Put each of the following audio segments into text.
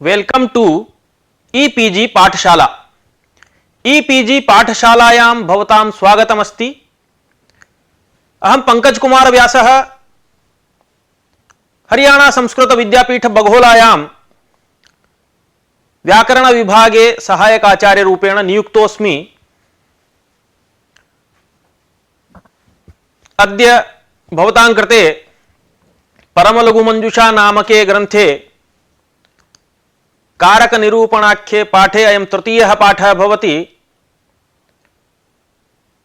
Welcome to e-PG पाठशाला। E-PG पाठशालायां भवतां स्वागतमस्ति। अहं पंकज कुमार व्यासः हरियाणा संस्कृत विद्यापीठ बघोलायां व्याकरण विभागे सहायक आचार्य रूपेण नियुक्तोऽस्मि। अद्य भवतां कृते परमलघुमंजुषा नामके ग्रन्थे कारक निरूपणाख्ये पाठे अयं तृतीयः पाठः भवति।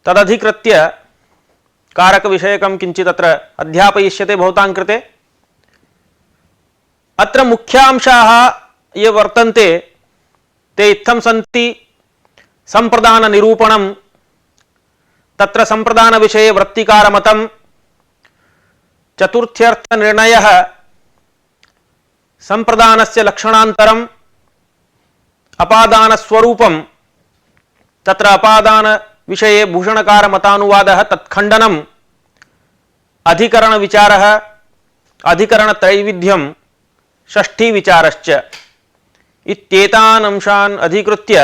तदधिकृत्य कारक विषयकं किञ्चित् अत्र अध्यापयिष्यते भवतां कृते। अत्र मुख्यांशाः ये वर्तन्ते ते इत्थं सन्ति। संप्रदान निरूपणं, तत्र संप्रदान विषये वृत्तिकारमतं, चतुर्थ्यर्थ निर्णयः, संप्रदानस्य लक्षणान्तरं, अपादान स्वरूपं, तत्र अपादान विषये भूषणकार मतानुवादः तत्खण्डनम्, अधिकरण विचारः, अधिकरण त्रैविध्यं, षष्ठी विचारश्च इत्येतान् अंशान् अधिकृत्य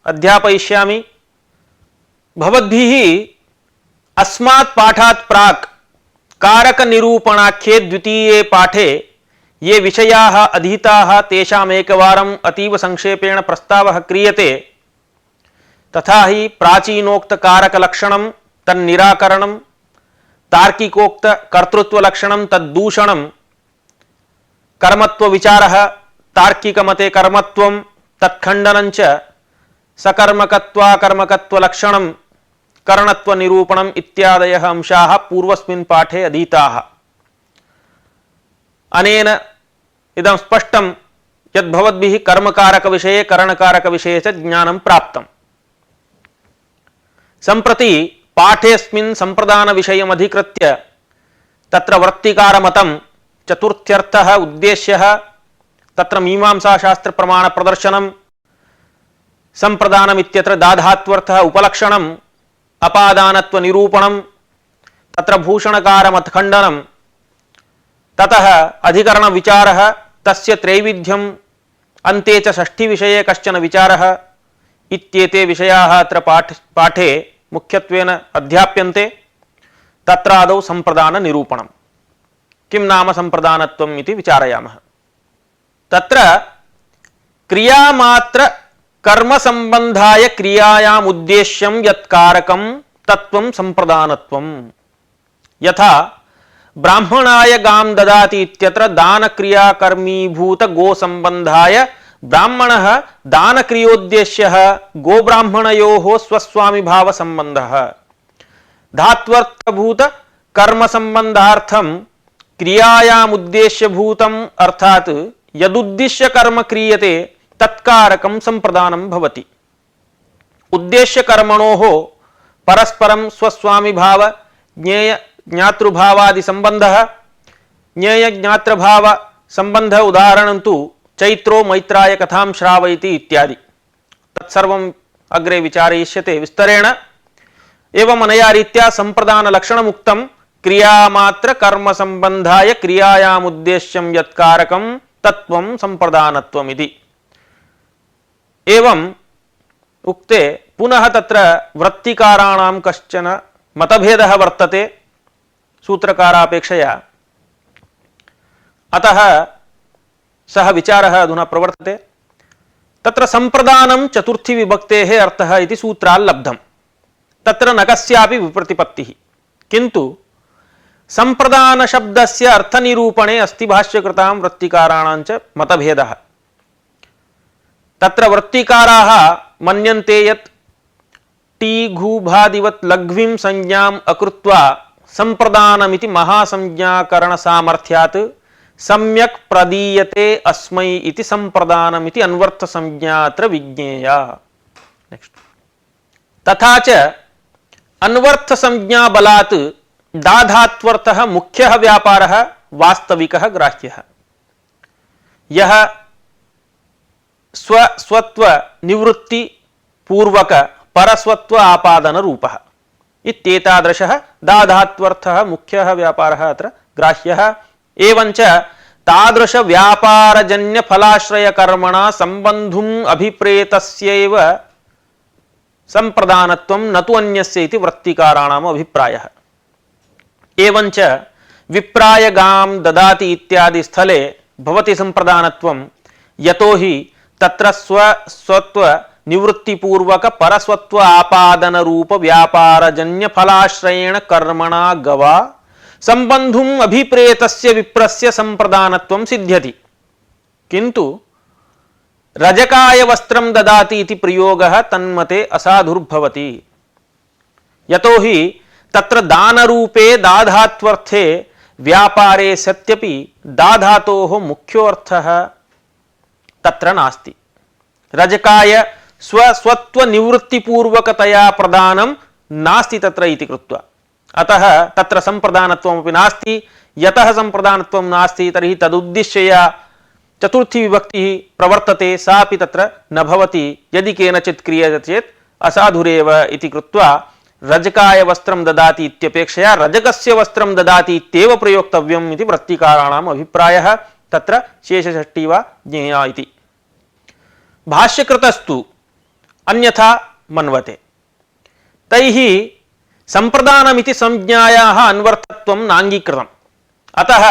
अध्यापयिष्यामि। भवद्भिः अस्मात् पाठात् प्राक् कारक निरूपणाख्ये द्वितीये पाठे ये विषयाः अधीताः तेषाम् एकवारम् अतीव संक्षेपेण प्रस्तावः क्रियते। तथा हि प्राचीनोक्त कारक लक्षणं तन्निराकरणं, तार्किकोक्त कर्तृत्व लक्षणं तद्दूषणं, कर्मत्व विचारः, तार्किक मते कर्मत्वं तत्खण्डनं च, सकर्मकत्वाकर्मकत्व लक्षणं, करणत्व निरूपणम् इत्यादयः अंशाः पूर्वस्मिन् पाठे अधीताः। अनेन इदं स्पष्टं यत् भवद्भिः कर्मकारक विषये करणकारक विषये च ज्ञानं प्राप्तम्। सम्प्रति पाठेऽस्मिन् संप्रदान विषयम् अधिकृत्य तत्र वृत्तिकारमतं, चतुर्थ्यर्थः, उद्देश्यः, तत्र मीमांसाशास्त्र प्रमाण प्रदर्शनं, संप्रदानमित्यत्र दाधात्वर्थः उपलक्षणम्, अपादानत्व निरूपणं, तत्र भूषणकारमतखण्डनं, ततः अधिकरण विचारः, तस्य त्रैविध्यम्, अन्ते च षष्ठी विषये कश्चन विचारः इत्येते विषयाः अत्र पाठे मुख्यत्वेन अध्याप्यन्ते। तत्र आदौ संप्रदान निरूपणं। किं नाम संप्रदानत्वम् इति विचारयामः। तत्र क्रियामात्र कर्म संबंधाय क्रियायाम् उद्देश्यं यत्कारकं तत्त्वं संप्रदानत्वम्। यथा ब्राह्मणाय गां ददाति इत्यत्र दान क्रिया कर्मीभूत गो संबंधाय ब्राह्मणः दान क्रियोद्देश्यः गोब्राह्मणयोः स्वस्वामी भाव संबंधः। धात्वर्थभूत कर्म संबंधार्थं क्रियायाम् उद्देश्यभूतम् अर्थात् यदुद्दिश्य कर्म क्रियते तत्कारकं संप्रदानं भवति। उद्देश्य कर्मणोः परस्परं स्वस्वामी भाव ज्ञेय ज्ञातृभावादि संबंधः। ज्ञेय ज्ञातृभाव संबंध उदाहरणं तु चैत्रो मैत्राय कथां श्रावयति इत्यादि। तत्सर्वम् अग्रे विचारयिष्यते विस्तरेण। एवम् अनया रीत्या संप्रदान लक्षणमुक्तं। क्रियामात्र कर्म संबंधाय क्रियायाम् उद्देश्यं यत्कारकं तत्त्वं संप्रदानत्वम् इति। एवम् उक्ते पुनः तत्र वृत्तिकाराणां कश्चन मतभेदः वर्तते सूत्रकारापेक्षया। अतः सः विचारः अधुना प्रवर्तते। तत्र संप्रदानं चतुर्थी विभक्तेः अर्थः इति सूत्राल् लब्धम्। तत्र न कस्यापि विप्रतिपत्तिः, किन्तु संप्रदान शब्दस्य अर्थनिरूपणे अस्ति भाष्यकृतां वृत्तिकाराणां च मतभेदः। तत्र वृत्तिकाराः मन्यन्ते यत् टी घूभादिवत् लघ्वीं संज्ञाम् अकृत्वा संप्रदानमिति महासंज्ञाकरण सामर्थ्यात् सम्यक् प्रदीयते अस्मै इति संप्रदानमिति अन्वर्थ संज्ञा अत्र विज्ञेया। नेक्स्ट। तथा च अन्वर्थ संज्ञा बलात् दाधात्वर्थः मुख्यः व्यापारः वास्तविकः ग्राह्यः। यः स्वस्वत्व निवृत्ति पूर्वक परस्वत्व आपादन रूपः इत्येतादृशः दाधात्वर्थः मुख्यः व्यापारः अत्र ग्राह्यः। एवञ्च तादृश व्यापारजन्य फलाश्रय कर्मणा संबंधुम अभिप्रेतस्यैव संप्रदानत्वं न तु अन्यस्य इति वृत्तिकाराणाम अभिप्रायः। एवंच विप्रायगाम ददाति इत्यादि स्थले भवति संप्रदानत्वं यतो हि तत्र स्वत्व निवृत्तिपूर्वक परस्वत्व आपादन रूप व्यापारजन्य फलाश्रयेण कर्मणा गवा संबंधुम अभिप्रेतस्य विप्रस्य संप्रदानत्वं सिद्ध्यति। किंतु रजकाय वस्त्रं ददाति इति प्रयोगः तन्मते असाधुर्भवति। यतो हि तत्र दानरूपे दाधात्वर्थे व्यापारे सत्यपि दाधातोः मुख्योऽर्थः तत्र नास्ति। रजकाय स्वस्वत्व निवृत्तिपूर्वकतया प्रदानं नास्ति तत्र इति कृत्वा अतः तत्र संप्रदानत्वमपि नास्ति। यतः संप्रदानत्वं नास्ति तर्हि तदुद्दिश्य चतुर्थी विभक्तिः प्रवर्तते सापि तत्र न भवति। यदि केनचित् क्रियते चेत् असाधुरेव इति कृत्वा रजकाय वस्त्रं ददाति इत्यपेक्षया रजकस्य वस्त्रं ददाति इत्येव प्रयोक्तव्यम् इति वृत्तिकाराणाम् अभिप्रायः। तत्र शेषषष्ठी वा ज्ञेया इति। भाष्यकृतस्तु अन्यथा मन्वते। तैः संप्रदानमिति संज्ञायाः अन्वर्थत्वं नाङ्गीकृतम्। अतः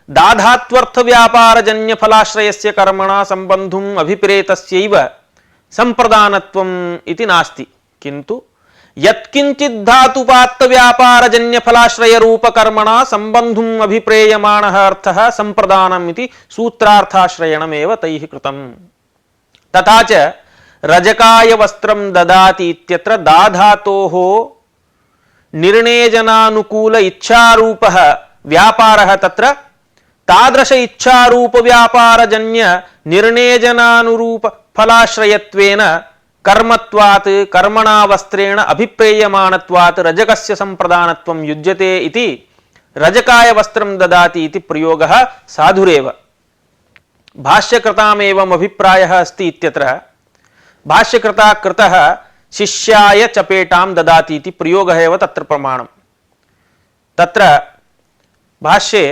दाधात्वर्थ व्यापारजन्य फलाश्रयस्य कर्मणा संबंधुम् अभिप्रेतस्यैव संप्रदानत्वम् इति नास्ति। किन्तु यत्किंचित् धातुपात्त व्यापारजन्य फलाश्रय रूप कर्मणा संबंधुम् अभिप्रेयमाणः अर्थः संप्रदानम् इति सूत्रार्थाश्रयणमेव तैः कृतम्। तथा च रजकाय वस्त्रं ददाति इत्यत्र दाधातोः निर्णेजनानुकूल इच्छारूपः व्यापारः तत्र तादृश इच्छारूप व्यापारजन्य निर्णेजनानुरूप फलाश्रयत्वेन कर्मत्वात् कर्मणा वस्त्रेण अभिप्रेयमाणत्वात् रजकस्य संप्रदानत्वं युज्यते इति रजकाय वस्त्रं ददाति इति प्रयोगः साधुरेव। भाष्यकृतामेवम् अभिप्रायः अस्ति इत्यत्र भाष्यकृता कृतः शिष्याय चपेटां ददाति इति प्रयोगः एव तत्र प्रमाणम्। तत्र भाष्ये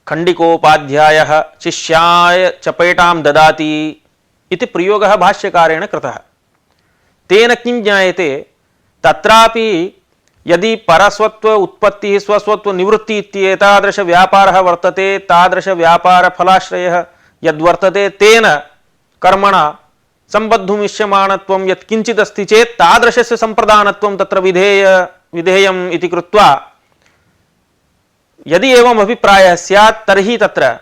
खण्डिकोपाध्यायः शिष्याय चपेटां ददाति इति प्रयोगः भाष्यकारेण कृतः। तेन किं ज्ञायते तत्रापि यदि परस्वत्व उत्पत्तिः स्वस्वत्व निवृत्ति इत्येतादृश व्यापारः वर्तते तादृश व्यापार फलाश्रयः यद्वर्तते तेन कर्मणा संबद्धुम् इष्यमाणत्वं यत्किञ्चित् अस्ति चेत् तादृशस्य संप्रदानत्वं तत्र विधेयम् इति कृत्वा यदि एवम् अभिप्रायः स्यात् तर्हि तत्र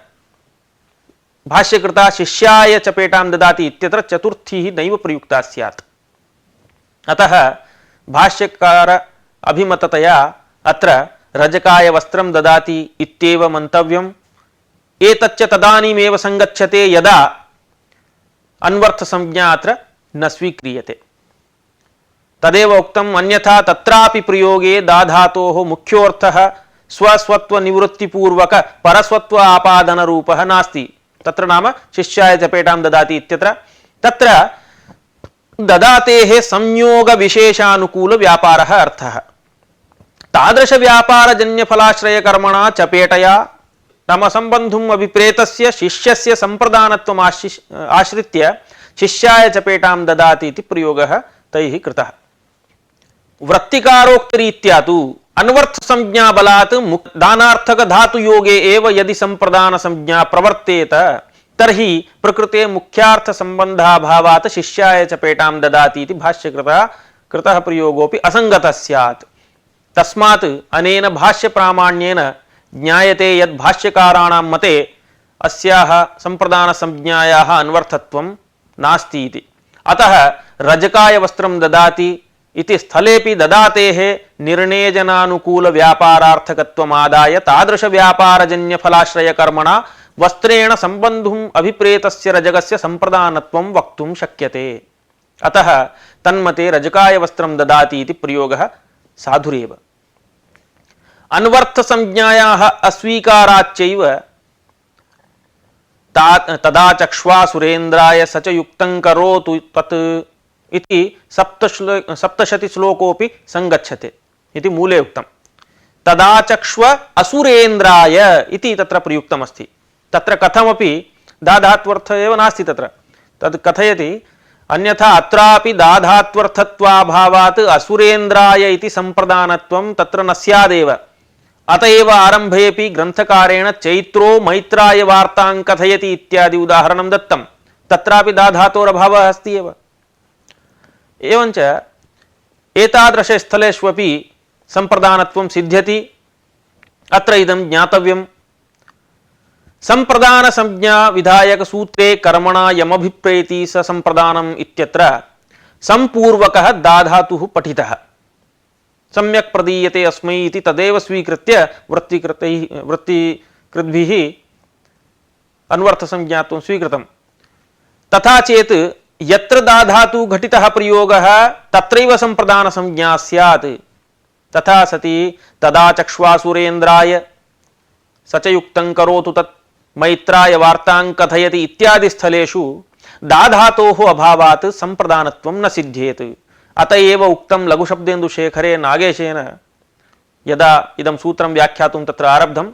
भाष्यकृता शिष्याय चपेटां ददाति इत्यत्र चतुर्थी नैव प्रयुक्ता स्यात्। अतः भाष्यकार अभिमततया अत्र रजकाय वस्त्रं ददाति इत्येव मन्तव्यम्। एतच्च तदानीमेव संगच्छते यदा अन्वर्थ संज्ञा अत्र न स्वीक्रियते। तदेव उक्तम् अन्यथा तत्रापि प्रयोगे दाधातोः मुख्योऽर्थः स्वस्वत्व निवृत्तिपूर्वक परस्वत्व आपादन रूपः नास्ति। तत्र नाम शिष्याय चपेटां ददाति इत्यत्र तत्र ददातेः संयोग विशेषानुकूल व्यापारः अर्थः। तादृश व्यापारजन्य फलाश्रय कर्मणा चपेटया नाम संबंधुम् अभिप्रेतस्य शिष्यस्य संप्रदानत्वम् आश्रित्य शिष्याय चपेटां ददाति इति प्रयोगः तैः कृतः। वृत्तिकारोक्तरीत्या तु अन्वर्थ संज्ञा बलात् दानार्थक धातु योगे एव यदि संप्रदान संज्ञा प्रवर्तेत तर्हि प्रकृते मुख्यार्थ संबंधाभावात् शिष्याय चपेटां ददाति इति भाष्यकृतः कृतः प्रयोगोपि असंगतः स्यात्। तस्मात् अनेन भाष्य प्रामाण्येन ज्ञायते यद् भाष्यकाराणां मते अस्याः संप्रदान संज्ञायाः अन्वर्थत्वं नास्ति इति। अतः रजकाय वस्त्रं ददाति इति स्थलेपि ददातेः निर्णेजनानुकूल व्यापारार्थकत्वमादाय तादृश व्यापारजन्य फलाश्रय कर्मणा वस्त्रेण संबंधुम् अभिप्रेतस्य रजकस्य संप्रदानत्वं वक्तुं शक्यते। अतः तन्मते रजकाय वस्त्रं ददाति इति प्रयोगः साधुरेव। अन्वर्थ संज्ञायाः अस्वीकाराच्चैव तदा चक्ष्वा सुरेन्द्राय स च युक्तं करोतु तत् इति सप्तशति श्लोकोऽपि संगच्छते इति मूले उक्तम्। तदा चक्ष्व असुरेन्द्राय इति तत्र प्रयुक्तमस्ति। तत्र कथमपि दाधात्वर्थः एव नास्ति तत्र तद् कथयति अन्यथा अत्रापि दाधात्वर्थत्वाभावात् असुरेन्द्राय इति संप्रदानत्वं तत्र न स्यादेव अतएव आरम्भेऽपि ग्रन्थकारेण चैत्रो मैत्राय वार्तां कथयति इत्यादि उदाहरणं दत्तं तत्रापि दाधातोरभावः अस्ति एव एवञ्च एतादृश स्थलेष्वपि संप्रदानत्वं सिद्ध्यति अत्र इदं ज्ञातव्यं संप्रदान संज्ञा विधायक सूत्रे कर्मणा यमभिप्रेति स संप्रदानम् इत्यत्र संपूर्वकः दाधातुः पठितः सम्यक् प्रदीयते अस्मै इति तदेव स्वीकृत्य वृत्तिकृद्भिः अन्वर्थसंज्ञात्वं स्वीकृतं तथा चेत् यत्र दाधातु घटितः प्रयोगः तत्रैव संप्रदान संज्ञा स्यात् तथा सति तदा चक्ष्वासुरेन्द्राय स च युक्तं करोतु तत् मैत्राय वार्तां कथयति इत्यादि स्थलेषु दाधातोः अभावात् संप्रदानत्वं न सिद्ध्येत् अतएव उक्तं लघुशब्देन्दुशेखरे नागेशेन यदा इदं सूत्रं व्याख्यातुं तत्र आरब्धं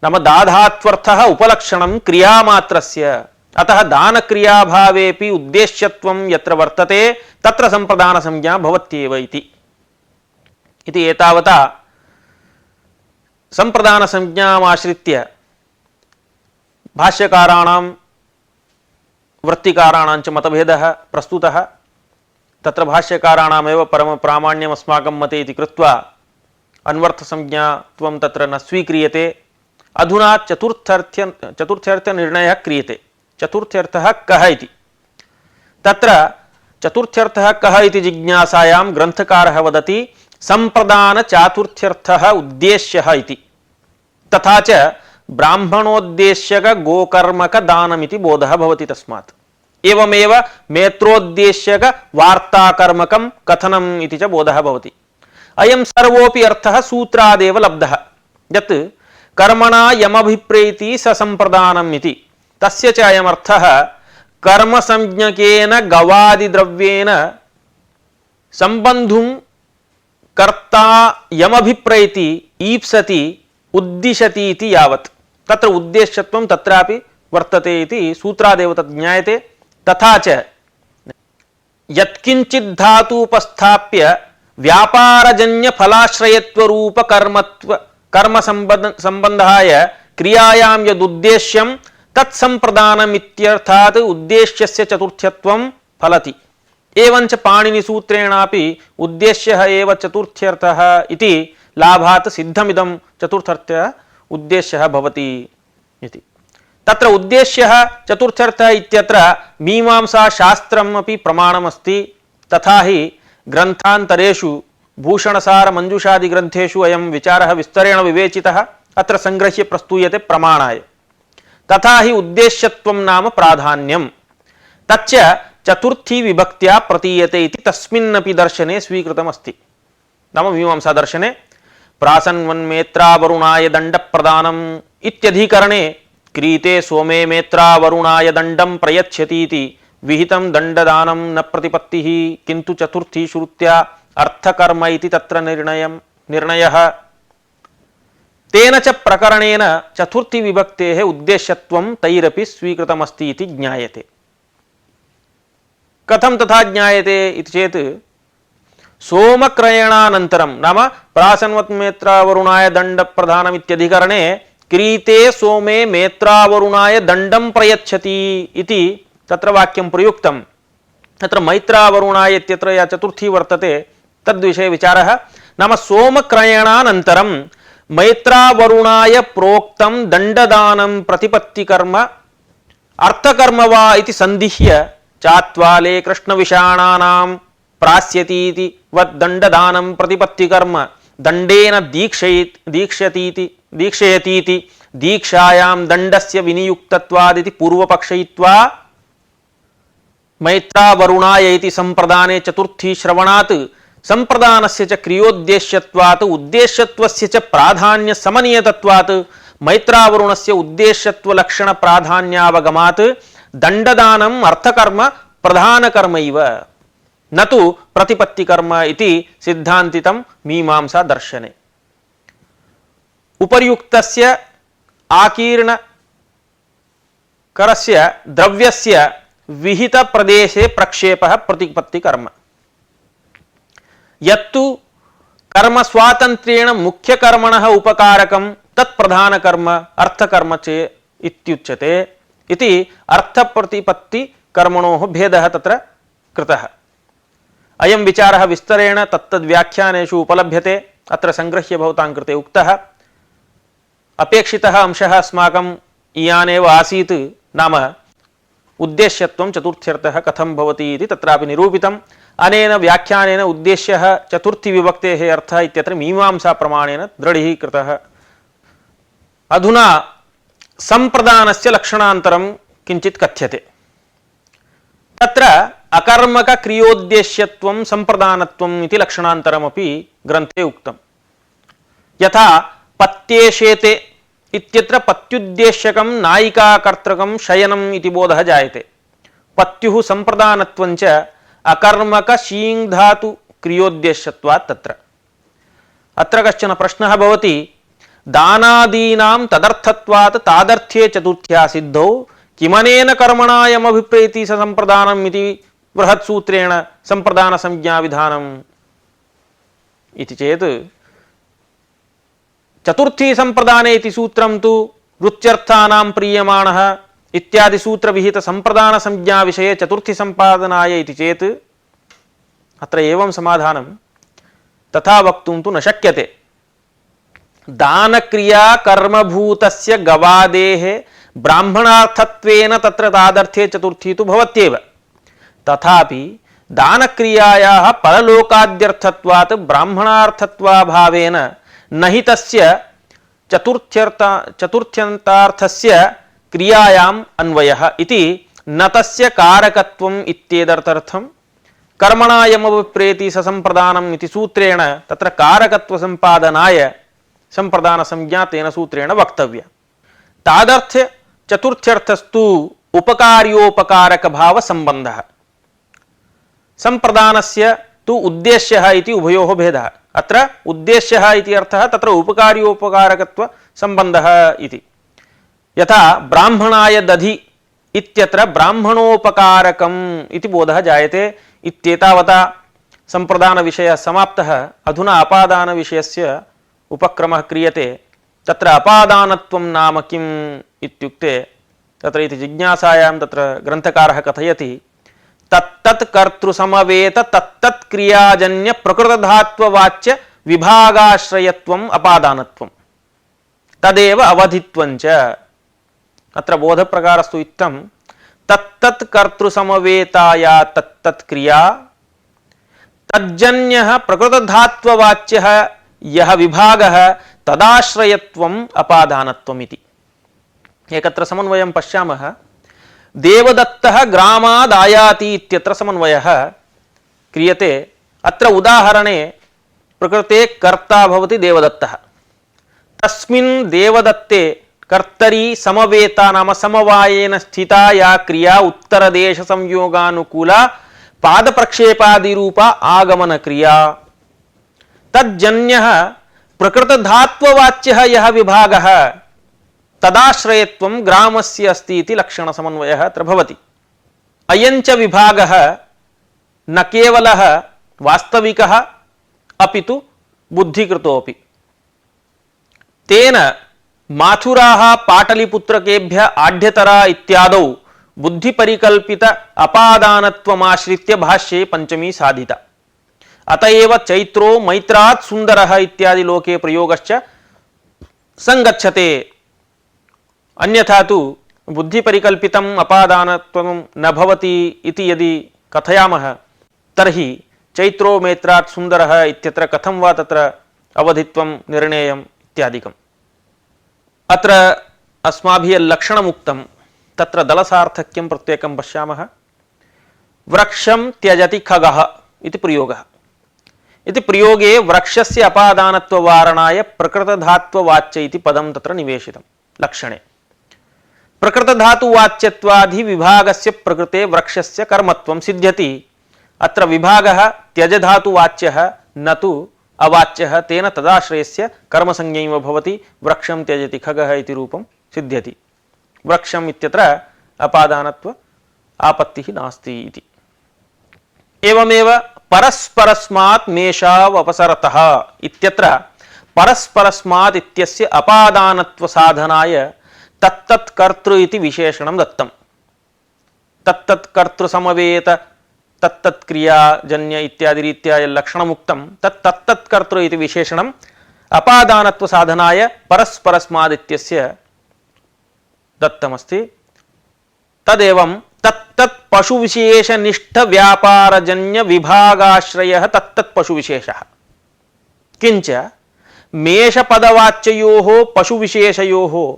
नाम दाधात्वर्थः उपलक्षणं क्रियामात्रस्य अतः दानक्रियाभावेऽपि उद्देश्यत्वं यत्र वर्तते तत्र संप्रदानसंज्ञा भवत्येव इति एतावता संप्रदानसंज्ञामाश्रित्य भाष्यकाराणां वृत्तिकाराणां च मतभेदः प्रस्तुतः तत्र भाष्यकाराणामेव परम प्रामाण्यम् अस्माकं मते इति कृत्वा अन्वर्थसंज्ञात्वं तत्र न स्वीक्रियते अधुना चतुर्थ्यर्थनिर्णयः क्रियते चतुर्थ्यर्थः कः इति तत्र चतुर्थ्यर्थः कः इति जिज्ञासायां ग्रन्थकारः वदति संप्रदान चातुर्थ्यर्थः उद्देश्यः इति तथा च ब्राह्मणोद्देश्यक गोकर्मक दानमिति बोधः भवति तस्मात् एवमेव मेत्रोद्देश्यक वार्ताकर्मकं कथनम् इति च बोधः भवति अयं सर्वोऽपि अर्थः सूत्रादेव लब्धः यत् कर्मणा यमभिप्रेति स संप्रदानम् इति तस्य च अयम् अर्थः कर्मसंज्ञकेन गवादिद्रव्येन सम्बन्धुं कर्ता यमभिप्रेति ईप्सति उद्दिशति इति यावत् तत्र उद्देश्यत्वं तत्रापि वर्तते इति सूत्रादेव तत् ज्ञायते तथा च यत्किञ्चित् धातुपस्थाप्य व्यापारजन्य फलाश्रयत्वरूप कर्म संबन्धाय क्रियायां यदुद्देश्यं तत्संप्रदानम् इत्यर्थात् उद्देश्यस्य चतुर्थ्यत्वं फलति एवञ्च पाणिनिसूत्रेणापि उद्देश्यः एव चतुर्थ्यर्थः इति लाभात् सिद्धमिदं चतुर्थर्थः उद्देश्यः भवति इति तत्र उद्देश्यः चतुर्थर्थः इत्यत्र मीमांसा शास्त्रम् अपि प्रमाणमस्ति तथा हि ग्रन्थान्तरेषु भूषणसार मंजुषादि ग्रन्थेषु अयं विचारः विस्तरेण विवेचितः अत्र संग्रह्य प्रस्तूयते प्रमाणाय तथा हि उद्देश्यत्वं नाम प्राधान्यं तच्च चतुर्थी विभक्त्या प्रतीयते इति तस्मिन्नपि दर्शने स्वीकृतमस्ति नाम मीमांसा दर्शने प्रासन्वन्मेत्रावरुणाय दंड प्रदानम् इत्यधिकरणे क्रीते सोमे मेत्रावरुणाय दंडं प्रयच्छतीति विहितं दंडदानं न प्रतिपत्तिः किन्तु चतुर्थी श्रुत्या अर्थकर्म इति तत्र निर्णयः तेन च प्रकरणेन चतुर्थी विभक्तेः उद्देश्यत्वं तैरपि स्वीकृतमस्ति इति ज्ञायते कथं तथा ज्ञायते इति चेत् सोमक्रयणानन्तरं नाम प्रासन्वन्मेत्रावरुणाय दंड प्रदानम् इत्यधिकरणे क्रीते सोमे मेत्रावरुणाय दंडं प्रयच्छति इति तत्र वाक्यं प्रयुक्तं तत्र मैत्रावरुणाय इत्यत्र या चतुर्थी वर्तते तद्विषये विचारः नाम सोमक्रयणानन्तरं मैत्रावरुणाय प्रोक्तं दंडदानं प्रतिपत्तिकर्म अर्थकर्म वा इति संदिह्य चात्वाले कृष्णविषाणानां प्रास्यतीति वद्दंडदानं प्रतिपत्तिकर्म दंडेन दीक्षयतीति दीक्षायां दंडस्य विनियुक्तत्वादिति पूर्वपक्षयित्वा मैत्रावरुणाय इति संप्रदाने चतुर्थी श्रवणात् संप्रदानस्य च क्रियोद्देश्यत्वात् उद्देश्यत्वस्य च प्राधान्य समनीयतत्वात् मैत्रावरुणस्य उद्देश्यत्व लक्षण प्राधान्यावगमात् दंडदानम् अर्थकर्म प्रधानकर्मैव न तु प्रतिपत्तिकर्म इति सिद्धान्तितं मीमांसा दर्शने उपर्युक्तस्य आकीर्ण करस्य द्रव्यस्य विहित प्रदेशे प्रक्षेपः प्रतिपत्ति कर्म। यत्तु कर्म स्वातंत्र्येण मुख्य कर्मणः उपकारकं तत्प्रधान कर्म अर्थकर्म चे इत्युच्यते इति अर्थप्रतिपत्ति कर्मणोः भेदः तत्र कृतः। अयं विचारः विस्तरेण तत्तद्व्याख्यानेषु उपलभ्यते। अत्र संगृह्य भवतां कृते उक्तः अपेक्षितः अंशः अस्माकम् इयानेव आसीत्, नाम उद्देश्यत्वं चतुर्थ्यर्थः कथं भवति इति तत्रापि निरूपितम्। अनेन व्याख्यानेन उद्देश्यः चतुर्थी विभक्तेः अर्थः इत्यत्र मीमांसा प्रमाणेन दृढीकृतः। अधुना संप्रदानस्य लक्षणान्तरं किञ्चित् कथ्यते। तत्र अकर्मक क्रियोद्देश्यत्वं संप्रदानत्वम् इति लक्षणान्तरमपि ग्रन्थे उक्तम्। यथा पत्येषेते इत्यत्र पत्युद्देश्यकं नायिकाकर्तृकं शयनम् इति बोधः जायते। पत्युः संप्रदानत्वञ्च अकर्मक शीङ् धातु क्रियोद्देश्यत्वात् तत्र। अत्र कश्चन प्रश्नः भवति, दानादीनां तदर्थत्वात् तादर्थ्ये चतुर्थ्या सिद्धौ किमनेन कर्मणायमभिप्रेति स संप्रदानम् इति बृहत्सूत्रेण संप्रदान संज्ञा विधानम् इति चेत् चतुर्थी संप्रदाने इति सूत्रं तु वृत्त्यर्थानां प्रीयमाणः इत्यादि सूत्र विहित संप्रदान संज्ञा विषये चतुर्थी संपादनाय इति चेत् अत्र एवं समाधानं तथा वक्तुं तु न शक्यते। दान क्रिया कर्मभूतस्य गवादेः ब्राह्मणार्थत्वेन तत्र तादर्थे चतुर्थी तु भवत्येव। तथापि दानक्रियायाः परलोकाद्यर्थत्वात् ब्राह्मणार्थत्वाभावेन न हि तस्य चतुर्थ्यन्तार्थस्य क्रियायाम् अन्वयः इति न तस्य कारकत्वम् इत्येतदर्थं कर्मणायमभिप्रेति स संप्रदानम् इति सूत्रेण तत्र कारकत्वसम्पादनाय संप्रदान संज्ञा तेन सूत्रेण वक्तव्या। तादर्थ्य चतुर्थ्यर्थस्तु उपकार्योपकारक भाव संबंधः। संप्रदानस्य तु उद्देश्यः इति उभयोः भेदः। अत्र उद्देश्यः इति अर्थः, तत्र उपकार्योपकारकत्व संबंधः इति। यथा ब्राह्मणाय दधि इत्यत्र ब्राह्मणोपकारकम् इति बोधः जायते इत्येतावता संप्रदान विषयः समाप्तः। अधुना अपादान विषयस्य उपक्रमः क्रियते। तत्र अपादानत्वं नाम किम् इत्युक्ते तत्र इति जिज्ञासायां तत्र ग्रन्थकारः कथयति, तत्तत् कर्तृसमवेत तत्तत् क्रियाजन्य प्रकृतधात्ववाच्य विभागाश्रयत्वम् अपादानत्वम् तदेव अवधित्वञ्च। अत्र बोधप्रकारस्तु इत्थं, तत्तत् कर्तृसमवेताया तत्तत् क्रिया तज्जन्यः प्रकृतधात्ववाच्यः यः विभागः तदाश्रयत्वम् अपादानत्वम् इति। एकत्र समन्वयं पश्यामः। देवदत्तः ग्रामादायाति इत्यत्र समन्वयः क्रियते। अत्र उदाहरणे प्रकृते कर्ता भवति देवदत्तः। तस्मिन् देवदत्ते कर्तरी समवेता नाम समवायेन स्थिता या क्रिया उत्तरदेश संयोगानुकूला पादप्रक्षेपादिरूपा आगमन क्रिया तज्जन्यः प्रकृतधात्ववाच्यः यः विभागः तदाश्रयत्वं ग्रामस्य अस्ति इति लक्षण समन्वयः अत्र भवति। अयञ्च विभागः न केवलः वास्तविकः अपितु बुद्धिकृतोऽपि। तेन माथुराः पाटलिपुत्रकेभ्यः आढ्यतरा इत्यादौ बुद्धिपरिकल्पित अपादानत्वमाश्रित्य भाष्ये पंचमी साधिता। अतएव चैत्रो मैत्रात् सुंदरः इत्यादि लोके प्रयोगश्च संगच्छते। अन्यथा तु बुद्धिपरिकल्पितम् अपादानत्वं न भवति इति यदि कथयामः तर्हि चैत्रो मैत्रात् सुंदरः इत्यत्र कथं वा तत्र अवधित्वं निर्णेयम् इत्यादिकम्। अत्र अस्माभिः लक्षणमुक्तं, तत्र दलसार्थक्यं प्रत्येकं पश्यामः। वृक्षं त्यजति खगः इति प्रयोगः। इति प्रयोगे वृक्षस्य अपादानत्ववारणाय प्रकृतधात्ववाच्य इति पदं तत्र निवेशितं लक्षणे। प्रकृतधातुवाच्यत्वादि विभागस्य प्रकृते वृक्षस्य कर्मत्वं सिद्ध्यति। अत्र विभागः त्यजधातुवाच्यः न तु अवाच्यः, तेन तदाश्रयस्य कर्मसंज्ञैव भवति। वृक्षं त्यजति खगः इति रूपं सिद्ध्यति। वृक्षम् इत्यत्र अपादानत्व आपत्तिः नास्ति इति। एवमेव परस्परस्मात् मेषावपसरतः इत्यत्र परस्परस्मात् इत्यस्य अपादानत्व साधनाय तत्तत् कर्तृ इति विशेषणं दत्तम्। तत्तत् कर्तृ समवेत तत्तत् क्रियाजन्य इत्यादि रीत्या लक्षणमुक्तं तत्तत् कर्तृ इति विशेषणम् अपादानत्व साधनाय परस्परस्माद् इत्यस्य दत्तमस्ति। तदेवं तत्तत् पशुविशेषनिष्ठ व्यापारजन्य विभागाश्रयः तत्तत् पशुविशेषः। किंच मेषपदवाच्ययोः पशुविशेषयोः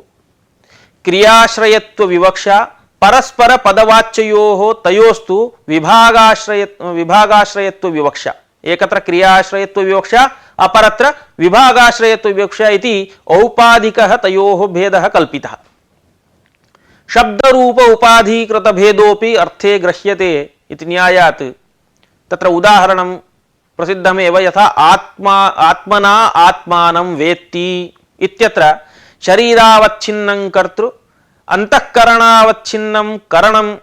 क्रियाश्रयत्व विवक्षा परस्पर पदवाच्ययोः तयोस्तु विभागाश्रयत्व विवक्षा। एकत्र क्रियाश्रयत्व विवक्षा अपरत्र विभागाश्रयत्व विवक्षा इति औपाधिकः तयोः भेदः कल्पितः। शब्दरूप उपाधिकृत भेदोपि अर्थे गृह्यते इति न्यायात् तत्र उदाहरणं प्रसिद्धमेव। यथा आत्मना आत्मानं वेत्ति इत्यत्र शरीरावच्छिन्नं कर्तृ अंतःकरणावच्छिन्नं करणं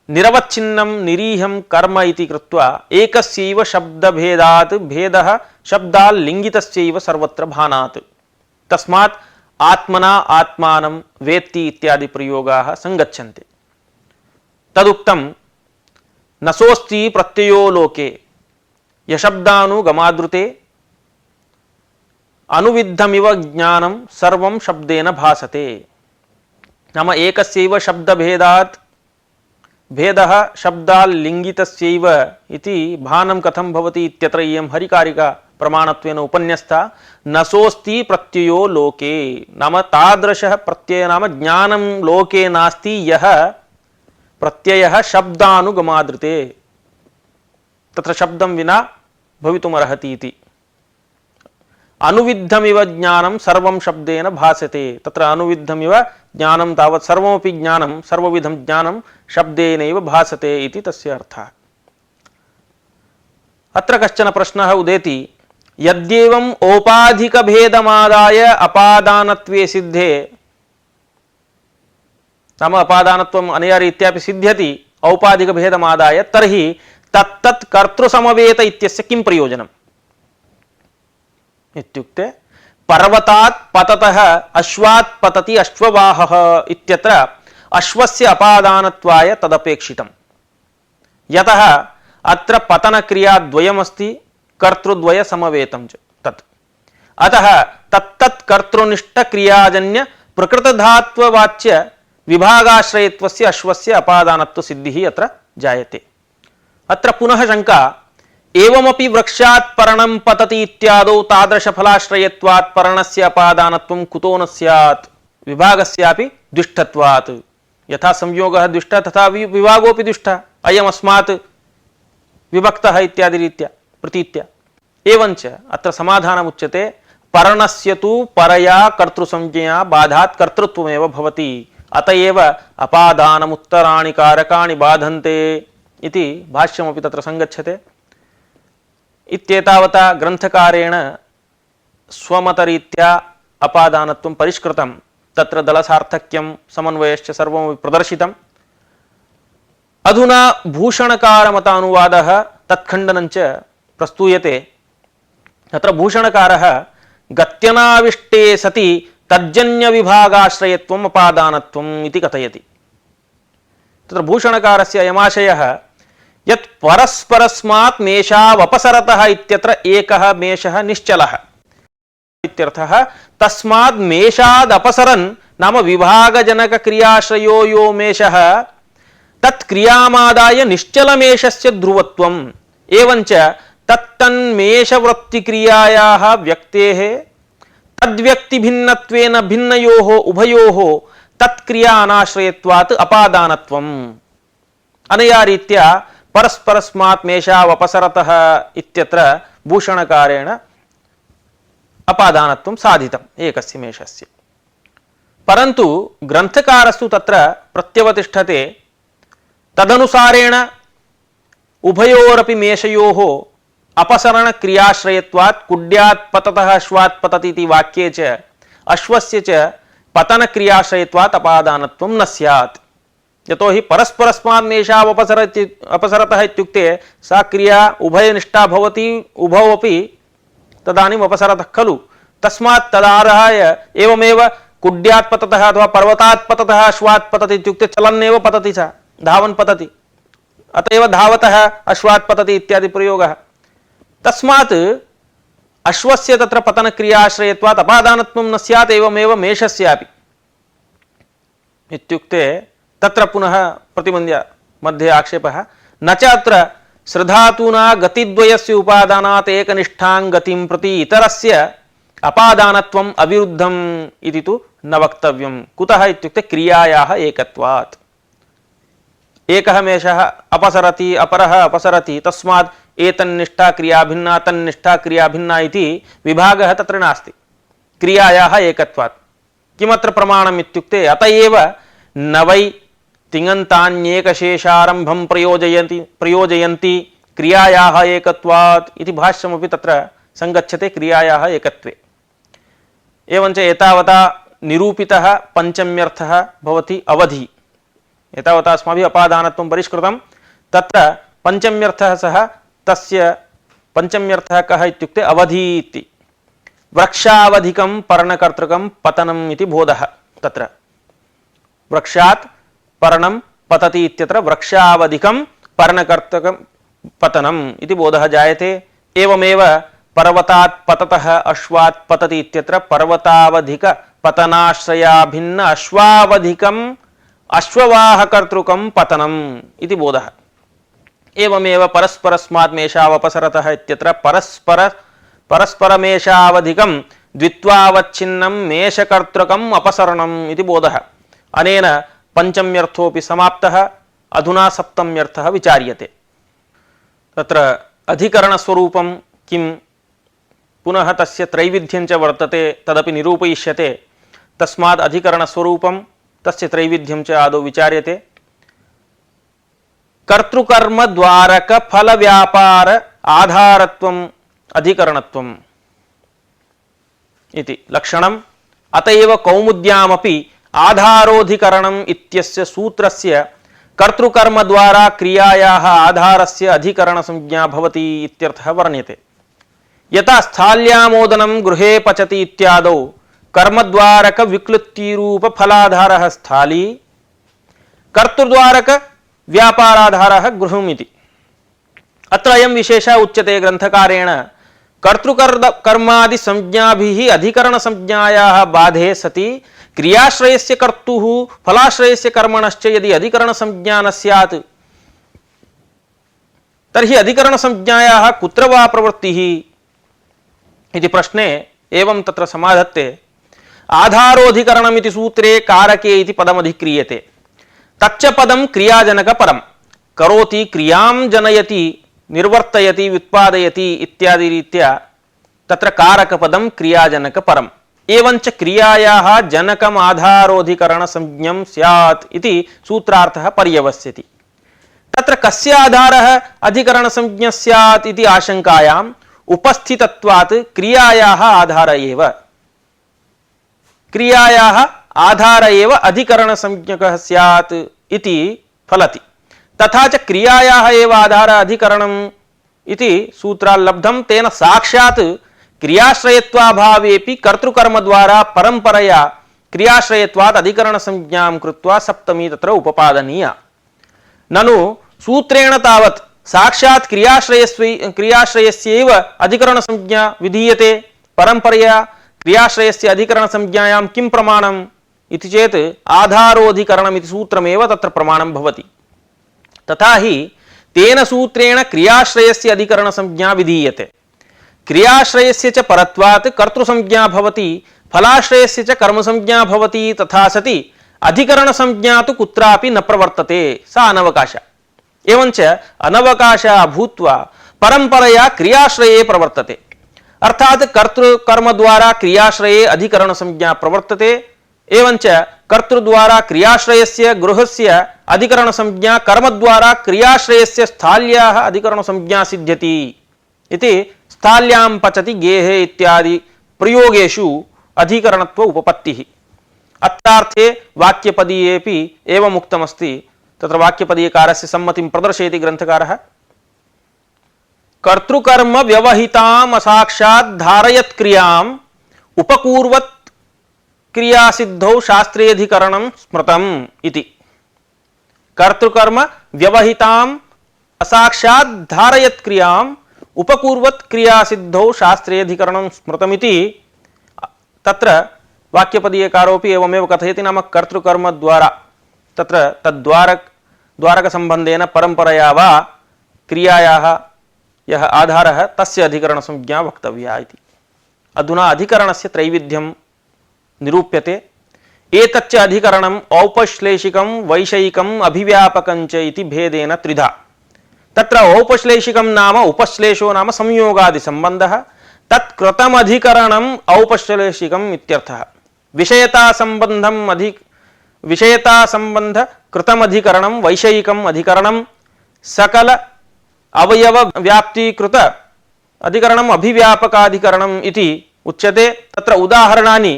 निरवच्छिन्नं निरीहं कर्म इति कृत्वा एकस्यैव शब्दभेदात् भेदः शब्दाल् लिङ्गितस्यैव सर्वत्र भानात्। तस्मात् आत्मना आत्मानं वेत्ति इत्यादि प्रयोगाः संगच्छन्ते। तदुक्तं नसोस्ति प्रत्ययो लोके यशब्दानुगमादृते अनुविद्धमिव ज्ञानं सर्वं शब्देन भासते। नाम एकस्यैव शब्दभेदात् भेदः शब्दाल् लिङ्गितस्यैव इति भानं कथं भवति इत्यत्र इयं हरिकारिका प्रमाणत्वेन उपन्यस्ता। नसोस्ति प्रत्ययो लोके नाम तादृशः प्रत्ययः नाम ज्ञानं लोके नास्ति यः प्रत्ययः शब्दानुगमादृते तत्र शब्दं विना भवितुमर्हति इति। अनुविद्धमिव ज्ञानं सर्वं शब्देन भासते। तत्र अनुविद्धमिव ज्ञानं तावत् सर्वमपि ज्ञानं सर्वविधं ज्ञानं शब्देनैव भासते इति तस्य अर्थः। अत्र कश्चन प्रश्नः उदेति। यद्येवम् औपाधिकभेदमादाय अपादानत्वे सिद्धे नाम अपादानत्वम् अनया रीत्यापि सिद्ध्यति औपाधिकभेदमादाय तर्हि तत्तत् कर्तृसमवेत इत्यस्य किं प्रयोजनम् इत्युक्ते पर्वतात् पततः अश्वात् पतति अश्ववाहः इत्यत्र अश्वस्य अपादानत्वाय तदपेक्षितम्। यतः अत्र पतनक्रियाद्वयमस्ति कर्तृद्वय समवेतं च तत्। अतः तत्तत् कर्तृनिष्ठ क्रियाजन्य प्रकृतधात्ववाच्य विभागाश्रयत्वस्य अश्वस्य अपादानत्व सिद्धिः अत्र जायते। अत्र पुनः शंका। एवमपि वृक्षात् पर्णं पतति इत्यादौ तादृशफलाश्रयत्वात् पर्णस्य अपादानत्वं कुतो न स्यात् विभागस्यापि दुष्टत्वात्। यथा संयोगः दुष्टः तथा विभागोऽपि दुष्टः अयमस्मात् विभक्तः इत्यादि रीत्या प्रतीत्या। एवञ्च अत्र समाधानमुच्यते पर्णस्य तु परया कर्तृसंज्ञया बाधात् कर्तृत्वमेव भवति अतएव अपादानमुत्तराणि कारकाणि बाधन्ते इति भाष्यमपि तत्र संगच्छते। इत्येतावता ग्रंथकारेण स्वमतरीत्या अपादानत्वं परिष्कृतं। तत्र दलसार्थक्यं समन्वयश्च सर्वमपि प्रदर्शितम्। अधुना भूषणकारमतानुवादः तत्खण्डनञ्च प्रस्तूयते। तत्र भूषणकारः गत्यनाविष्टे सति तज्जन्यविभागाश्रयत्वम् अपादानत्वम् इति कथयति। तत्र भूषणकारस्य अयमाशयः यत् परस्परस्मात् मेषावपसरतः इत्यत्र एकः मेषः निश्चलः इत्यर्थः। तस्माद् मेषाद् अपसरन् नाम विभागजनक क्रियाश्रयो यो मेषः तत् क्रियामादाय निश्चलमेषस्य ध्रुवत्वम्। एवञ्च तत्तन्मेषवृत्तिक्रियायाः व्यक्तेः तद्व्यक्तिभिन्नत्वेन भिन्नयोः उभयोः तत्क्रिया अनाश्रयत्वात् अपादानत्वम्। अनया रीत्या परस्परस्मात् मेषावपसरतः इत्यत्र भूषणकारेण अपादानत्वं साधितम् एकस्य मेषस्य। परन्तु ग्रन्थकारस्तु तत्र प्रत्यवतिष्ठते तदनुसारेण उभयोरपि मेषयोः अपसरण क्रियाश्रयत्वात् कुड्यात् पततः अश्वात् पतति इति वाक्ये च अश्वस्य च पतन क्रियाश्रयत्वात् अपादानत्वं न स्यात् यतो हि परस्परस्मान्नेषावपसरति अपसरतः इत्युक्ते सा क्रिया उभयनिष्ठा भवति, उभौ अपि तदानीम् अपसरतः खलु। तस्मात् तदारहाय एवमेव कुड्यात् पततः अथवा पर्वतात् पततः अश्वात् पतति इत्युक्ते चलन्नेव पतति, सा धावन् पतति, अतएव धावतः अश्वात् पतति इत्यादि प्रयोगः। तस्मात् अश्वस्य तत्र पतनक्रियाश्रयत्वात् अपादानत्वं न स्यात्, एवमेव मेषस्यापि इत्युक्ते तत्र पुनः प्रतिबन्ध्य मध्ये आक्षेपः न च अत्र श्रधातूना गतिद्वयस्य उपादानात् एकनिष्ठां गतिं प्रति इतरस्य अपादानत्वम् अविरुद्धम् इति तु न वक्तव्यम्। कुतः इत्युक्ते क्रियायाः एकत्वात्। एकः मेषः अपसरति, अपरः अपसरति, तस्मात् एतन्निष्ठा क्रिया भिन्ना तन्निष्ठा क्रिया भिन्ना इति विभागः तत्र नास्ति, क्रियायाः एकत्वात्। किमत्र प्रमाणम् इत्युक्ते अतएव न वै तिङन्तान्येकशेषारम्भं प्रयोजयन्ति क्रियायाः एकत्वात् इति भाष्यमपि तत्र संगच्छते क्रियायाः एकत्वे। एवञ्च एतावता निरूपितः पञ्चम्यर्थः भवति अवधि। एतावता अस्माभिः अपादानत्वं परिष्कृतं, तत्र पञ्चम्यर्थः सः तस्य पञ्चम्यर्थः कः इत्युक्ते अवधि इति। वृक्षावधिकं पर्णकर्तृकं पतनम् इति बोधः। तत्र वृक्षात् पर्णं पतति इत्यत्र वृक्षावधिकं पर्णकर्तृकं पतनम् इति बोधः जायते। एवमेव पर्वतात् पततः अश्वात् पतति इत्यत्र पर्वतावधिक पतनाश्रयाभिन्न अश्वावधिकम् अश्ववाहकर्तृकं पतनम् इति बोधः। एवमेव परस्परस्मात् मेषावपसरतः इत्यत्र परस्परमेषावधिकं द्वित्वावच्छिन्नं मेषकर्तृकम् अपसरणम् इति बोधः। अनेन पञ्चम्यर्थोऽपि समाप्तः। अधुना सप्तम्यर्थः विचार्यते। तत्र अधिकरणस्वरूपं किं, पुनः तस्य त्रैविध्यं च वर्तते, तदपि निरूपयिष्यते। तस्मात् अधिकरणस्वरूपं तस्य त्रैविध्यं च आदौ विचार्यते। कर्तृकर्मद्वारक फलव्यापार आधारत्वम् अधिकरणत्वम् इति लक्षणम्। अतएव कौमुद्यामपि आधारोधिकरणम् इत्यस्य सूत्रस्य कर्तृकर्म द्वारा क्रियायाः आधारस्य अधिकरण संज्ञा भवति इत्यर्थः वर्ण्यते। यथा स्थाल्यामोदनं गृहे पचति इत्यादौ कर्मद्वारक विक्लृतिरूप फलाधारः स्थाली, कर्तृद्वारक व्यापाराधारः गृहम् इति। अत्र अयं विशेषः उच्यते ग्रन्थकारेण। कर्तृकर्मादि संज्ञाभिः अधिकरण संज्ञायाः बाधे सति क्रियाश्रयस्य कर्तुः फलाश्रयस्य कर्मणश्च यदि अधिकरण संज्ञा न स्यात् तर्हि अधिकरण संज्ञायाः कुत्र वा प्रवृत्तिः इति प्रश्ने एवं तत्र समाधत्ते। आधारोधिकरणमिति सूत्रे कारके इति पदमधिक्रियते। तच्च पदं क्रियाजनक परं करोति, क्रियां जनयति, निर्वर्तयति, व्युत्पादयति इत्यादि रीत्या तत्र कारकपदं क्रियाजनक परम्। एवञ्च क्रियायाः जनकम् आधारोधिकरण संज्ञं स्यात् इति सूत्रार्थः पर्यवस्यति। तत्र कस्य आधारः अधिकरण संज्ञः स्यात् इति आशंकायाम् उपस्थितत्वात् क्रियायाः आधार एव, क्रियायाः आधार एव अधिकरण संज्ञकः स्यात् इति फलति। तथा च क्रियायाः एव आधार अधिकरणम् इति सूत्राल्लब्धं। तेन साक्षात् क्रियाश्रयत्वाभावेपि कर्तृकर्म द्वारा परंपरया क्रियाश्रयत्वात् अधिकरण संज्ञां कृत्वा सप्तमी तत्र उपपादनीया। ननु सूत्रेण तावत् साक्षात् क्रियाश्रयस्यैव अधिकरण संज्ञा विधीयते, परंपरया क्रियाश्रयस्य अधिकरण संज्ञायां किं प्रमाणम् इति चेत् आधारोधिकरणम् इति सूत्रमेव तत्र प्रमाणं भवति। तथा हि तेन सूत्रेण क्रियाश्रयस्य अधिकरण संज्ञा विधीयते। क्रियाश्रयस्य च परत्वात् कर्तृसंज्ञा भवति, फलाश्रयस्य च कर्मसंज्ञा भवति। तथा सति अधिकरण संज्ञा तु कुत्रापि न प्रवर्तते, सा अनवकाशा। एवञ्च अनवकाशा भूत्वा परंपरया क्रियाश्रये प्रवर्तते। अर्थात् कर्तृकर्म द्वारा क्रियाश्रये अधिकरण संज्ञा प्रवर्तते। एवञ्च कर्तृद्वारा क्रियाश्रयस्य गृहस्य अधिकरण संज्ञा, कर्मद्वारा क्रियाश्रयस्य स्थाल्याः अधिकरण संज्ञा सिद्ध्यति इति स्थाल्यां पचति गेहे इत्यादि प्रयोगेषु अधिकरणत्व उपपत्तिः। अत्रार्थे वाक्यपदीयेपि एवम् उक्तमस्ति। तत्र वाक्यपदीयकारस्य सम्मतिं प्रदर्शयति ग्रन्थकारः। कर्तृकर्म व्यवहिताम् असाक्षात् धारयत् क्रियाम् उपपूर्वत् क्रियासिद्धौ शास्त्रेऽधिकरणं स्मृतम् इति। कर्तृकर्म व्यवहिताम् असाक्षात् धारयत् क्रियाम् उपपूर्वत् क्रियासिद्धौ शास्त्रेऽधिकरणं स्मृतमिति तत्र वाक्यपदीयकारोऽपि एवमेव कथयति। नाम कर्तृकर्म द्वारा तत्र द्वारक संबंधेन परंपरया वा क्रियायाः यः आधारः तस्य अधिकरणसंज्ञा वक्तव्या इति। अधुना अधिकरणस्य त्रैविध्यं निरूप्यते। एतच्च अधिकरणम् औपश्लेषिकं वैषयिकम् अभिव्यापकं च इति भेदेन त्रिधा। तत्र औपश्लेषिकं नाम उपश्लेषो नाम संयोगादि संबंधः, तत्कृतम् अधिकरणम् औपश्लेषिकम् इत्यर्थः। विषयता संबंध कृतम् अधिकरणं वैषयिकम् अधिकरणं, सकल अवयव व्याप्तीकृत अधिकरणम् अभिव्यापकाधिकरणम् इति उच्यते। तत्र उदाहरणानि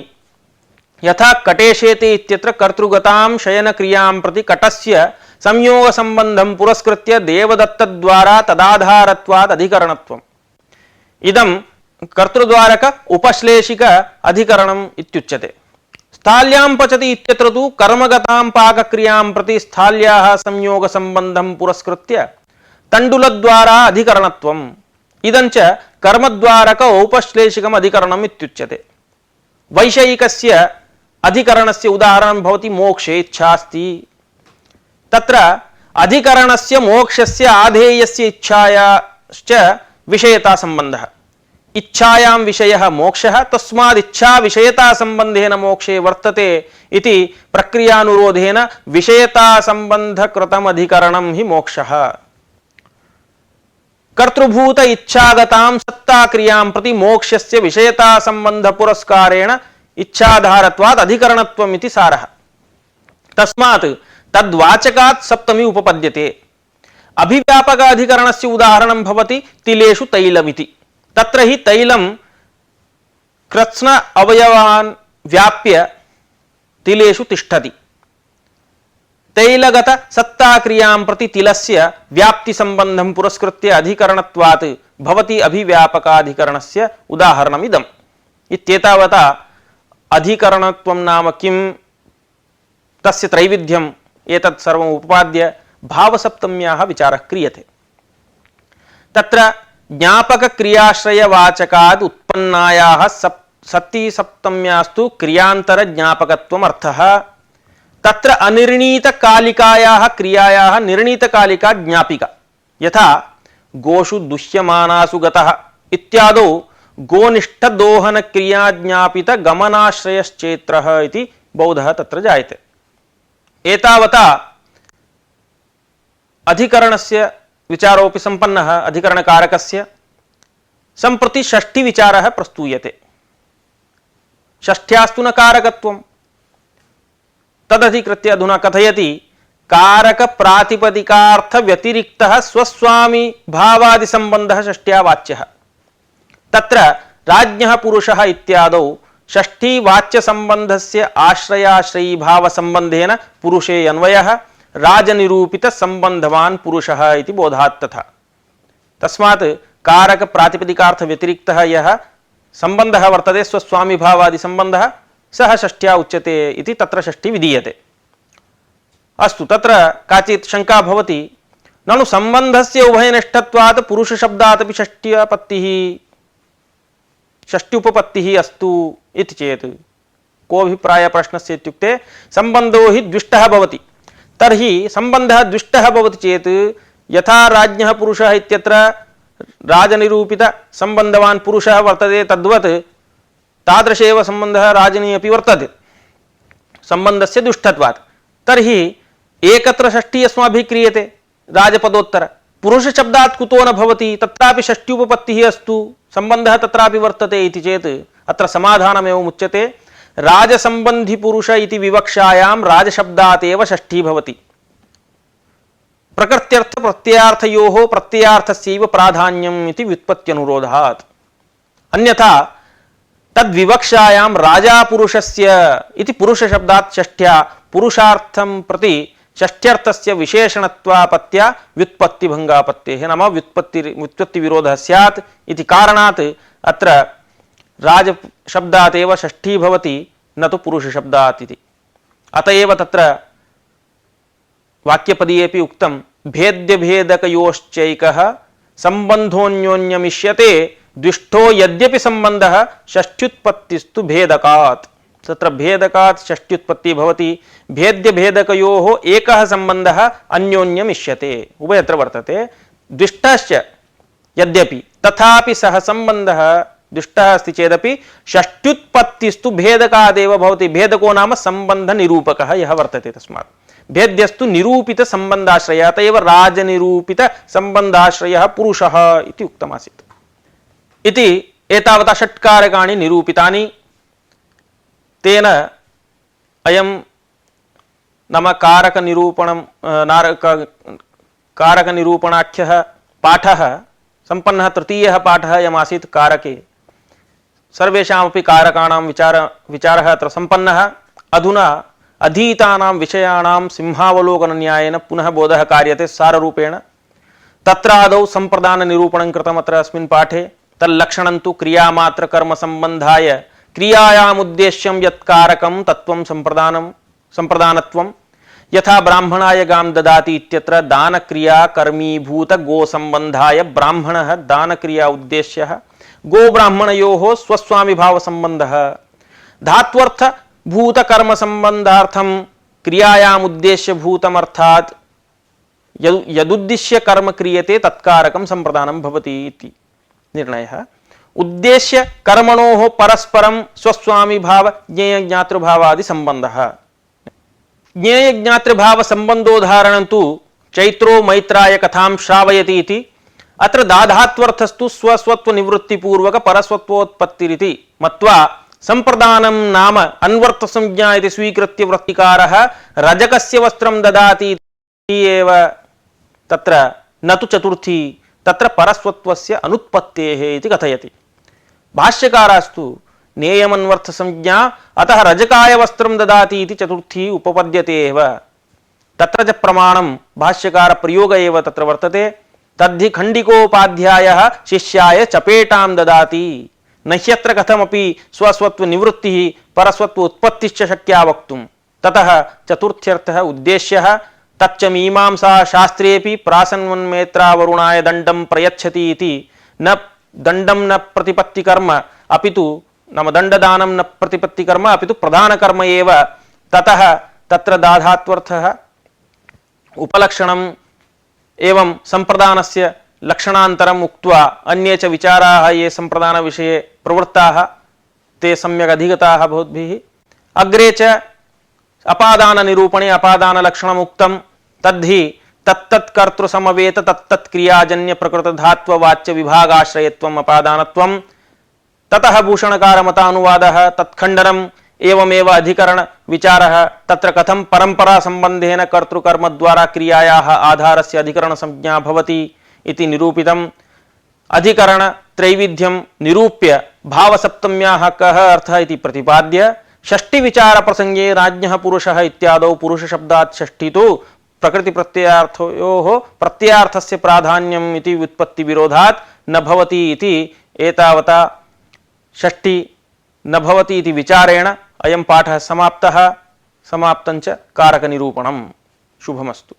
यथा कटेशेते इत्यत्र कर्तृगतां शयन क्रियां प्रति कटस्य संयोग संबंधं पुरस्कृत्य देवदत्तद्वारा तदाधारत्वात् अधिकरणत्वम्। इदं कर्तृद्वारक उपश्लेषिक अधिकरणम् इत्युच्यते। स्थाल्यां पचति इत्यत्र तु कर्मगतां पाकक्रियां प्रति स्थाल्याः संयोग संबंधं पुरस्कृत्य तण्डुलद्वारा अधिकरणत्वम्। इदञ्च कर्मद्वारक औपश्लेषिकम् अधिकरणम् इत्युच्यते। वैषयिकस्य अधिकरणस्य उदाहरणं भवति मोक्षे इच्छा अस्ति। तत्र अधिकरणस्य मोक्षस्य आधेयस्य इच्छायाश्च विषयता संबंधः। इच्छायां विषयः मोक्षः, तस्माद् इच्छा विषयता संबंधेन मोक्षे वर्तते इति प्रक्रियानुरोधेन विषयता संबंध कृतम् अधिकरणं हि मोक्षः। कर्तृभूत इच्छागतां सत्ता क्रियां प्रति मोक्षस्य विषयता संबंध पुरस्कारेण इच्छाधारत्वात् अधिकरणत्वम् इति सारः। तस्मात् तद्वाचकात् सप्तमी उपपद्यते। अभिव्यापक अधिकरणस्य उदाहरणं भवति तिलेषु तैलमिति। तत्र हि तैलं कृत्स्न अवयवान् व्याप्य तिलेषु तिष्ठति। तैलगत सत्ता क्रियां प्रति तिलस्य व्याप्ति संबंधं पुरस्कृत्य अधिकरणत्वात् भवति अभिव्यापकाधिकरणस्य उदाहरणमिदम्। इत्येतावता अधिकरणत्वं नाम किं, तस्य त्रैविध्यम् एतत् सर्वम् उपपाद्य भावसप्तम्याः विचारः क्रियते। तत्र ज्ञापक क्रियाश्रयवाचकाद् उत्पन्नायाः सप्ति सप्तम्यास्तु क्रियान्तर ज्ञापकत्वम् अर्थः। तत्र अनिर्णीत कालिकायाः क्रियायाः निर्णीत कालिका ज्ञापिका। यथा गोषु दुह्यमानासु गतः इत्यादौ गोनिष्ठ दोहन क्रिया ज्ञापित गमनाश्रयश्चेत्रः इति बोधः तत्र जायते। एतावता अधिकरणस्य विचारोपि संपन्नः अधिकरणकारकस्य। सम्प्रति षष्ठी विचारः प्रस्तूयते। षष्ठ्यास्तु न कारकत्वम्। तदधिकृत्य अधुना कथयति कारक प्रातिपदिकार्थ व्यतिरिक्तः स्वस्वामी भावादि संबंधः षष्ठ्या वाच्यः। तत्र राज्ञः पुरुषः इत्यादौ षष्ठी वाच्य संबंधस्य आश्रयाश्रयी भाव संबंधेन पुरुषे अन्वयः राजनिरूपित संबंधवान पुरुषः इति बोधात् तथा। तस्मात् कारक प्रातिपदिकार्थ व्यतिरिक्तः यः संबंधः वर्तते स्वस्वामी भावादि संबंधः सः षष्ठ्या उच्यते इति तत्र षष्ठी विधीयते। अस्तु, तत्र काचित् शंका भवति, ननु संबंधस्य उभयनिष्ठत्वात् पुरुष शब्दात् अपि षष्ठ्यपत्तिः षष्ठ्युपपत्तिः अस्तु इति चेत् कोऽभिप्रायः प्रश्नस्य इत्युक्ते संबंधो हि द्विष्टः भवति। तर्हि संबंधः द्विष्टः भवति चेत् यथा राज्ञः पुरुषः इत्यत्र राजनिरूपित संबंधवान् पुरुषः वर्तते तद्वत् तादृशेव संबंधः राजनी अपि वर्तते संबंधस्य दुष्टत्वात्। तर्हि एकत्र षष्ठी अस्माभिः क्रियते राजपदोत्तर, पुरुष शब्दात् कुतो न भवति, तत्रापि षष्ठ्युपपत्तिः अस्तु, संबंधः तत्रापि वर्तते इति चेत् अत्र समाधानमेव मुच्यते। राजसंबंधी पुरुष इति विवक्षायां राजशब्दात् एव षष्ठी भवति। प्रकृत्यर्थ प्रत्ययार्थयोः प्रत्ययार्थस्यैव प्राधान्यम् इति व्युत्पत्त्यनुरोधात्। अन्यथा तद्विवक्षायां राजा पुरुषस्य इति पुरुष शब्दात् षष्ठ्या पुरुषार्थं प्रति षष्ठ्यर्थस्य विशेषणत्वापत्या व्युत्पत्तिभंगापत्तेः नाम व्युत्पत्तिविरोधः स्यात् इति कारणात् अत्र राज शब्दात् एव षष्ठी भवति न तु पुरुष शब्दात् इति। अतएव तत्र वाक्यपदीयेपि उक्तं भेद्य भेदकयोश्चैकः संबंधोऽन्योन्यमिष्यते द्विष्ठो यद्यपि संबंधः षष्ठ्युत्पत्तिस्तु भेदकात्। तत्र भेदकात् षष्ठ्युत्पत्ति भवति। भेद्य भेदकयोः एकः संबंधः अन्योन्यमिष्यते उभयत्र वर्तते। द्विष्ठश्च यद्यपि तथापि सः संबंधः दुष्टः अस्ति चेदपि षष्ठ्युत्पत्तिस्तु भेदकादेव भवति। भेदको नाम संबंध निरूपकः यः वर्तते। तस्मात् भेद्यस्तु निरूपित संबंधाश्रयः, अत एव राजनिरूपित संबंधाश्रयः पुरुषः इति उक्तमासीत्। इति एतावता षट्कारकाणि निरूपितानि। तेन अयं नाम कारकनिरूपणाख्यः पाठः सम्पन्नः। तृतीयः पाठः अयमासीत् कारके। सर्वेषामपि कारकाणां विचारः अत्र सम्पन्नः। अधुना अधीतानां विषयाणां सिंहावलोकनन्यायेन पुनः बोधः कार्यते साररूपेण। तत्र आदौ सम्प्रदाननिरूपणं कृतम् अत्र अस्मिन् पाठे। तल्लक्षणं तु क्रियामात्रकर्मसम्बन्धाय क्रियायामुद्देश्यं यत्कारकं तत्त्वं सम्प्रदानत्वं। यथा ब्राह्मणाय गां ददाति इत्यत्र दानक्रिया कर्मीभूत गोसम्बन्धाय ब्राह्मणः दानक्रिया उद्देश्यः। गोब्राह्मणयोः स्वस्वामिभाव संबंधः। धात्वर्थ भूत कर्म संबंधार्थम क्रियायामुद्देश्य भूतमर्थात् यदुद्दिश्य कर्म क्रियते तत्कारकं संप्रदानं भवति इति निर्णयः। उद्देश्य कर्मणोः परस्परं स्वस्वामी भाव ज्ञेय ज्ञातृभावादि संबंधः। ज्ञेय ज्ञातृभाव संबंधोदाहरणं तु चैत्रो मैत्राय कथां श्रावयति इति। अत्र दाधात्वर्थस्तु स्वस्वत्व निवृत्ति पूर्वक परस्वत्वोत्पत्तिरिति मत्वा संप्रदानं नाम अन्वर्थ संज्ञा इति स्वीकृत्य वृत्तिकारः रजकस्य वस्त्रं ददाति एव तत्र न तु चतुर्थी तत्र परस्वत्वस्य अनुत्पत्तेः इति कथयति। भाष्यकारास्तु नेयमन्वर्थ संज्ञा अतः रजकाय वस्त्रं ददाति इति चतुर्थी उपपद्यते एव। तत्र च प्रमाणं भाष्यकार प्रयोग एव तत्र वर्तते। तद्धि खंडिकोपाध्यायः शिष्याय चपेटां ददाति। नह्यत्र कथमपि स्वस्वत्व निवृत्तिः परस्वत्व उत्पत्तिश्च शक्या वक्तुं। ततः चतुर्थ्यर्थः उद्देश्यः। तच्च मीमांसा शास्त्रेऽपि प्रासन्वन्मेत्रावरुणाय दण्डं प्रयच्छति इति। न दण्डं न प्रतिपत्तिकर्म अपितु नाम दण्डदानं न प्रतिपत्तिकर्म अपितु प्रधानकर्म एव। ततः तत्र दाधात्वर्थः उपलक्षणम् एवं संप्रदानस्य लक्षणान्तरम् उक्त्वा अन्ये च विचाराः ये संप्रदान विषये प्रवृत्ताः ते सम्यक् अधिगताः भवद्भिः। अग्रे च अपादान निरूपणे अपादान लक्षणम् उक्तं। तद्धि तत्तत्कर्तृसमवेत तत्तत्क्रियाजन्य प्रकृत धात्व वाच्य विभागाश्रयत्वम् अपादानत्वम्। ततः भूषणकार मतानुवादः तत्खण्डनम् एवमेव अधिकरण विचारः। तत्र कथं परंपरा संबंधेन कर्तृकर्म द्वारा क्रियायाः आधारस्य अधिकरण संज्ञा भवति इति निरूपितम्। अधिकरण त्रैविध्यं निरूप्य भावसप्तम्याः कः अर्थः इति प्रतिपाद्य षष्ठी विचार प्रसंगे राज्ञः पुरुषः इत्यादौ पुरुष शब्दात् षष्ठी तु प्रकृति प्रत्ययार्थयोः प्रत्ययार्थस्य प्राधान्यम् इति व्युत्पत्ति विरोधात् न भवति इति एतावता षष्ठी न भवति इति विचारेण अयं पाठः समाप्तः। समाप्तं च कारकनिरूपणम्। शुभमस्तु।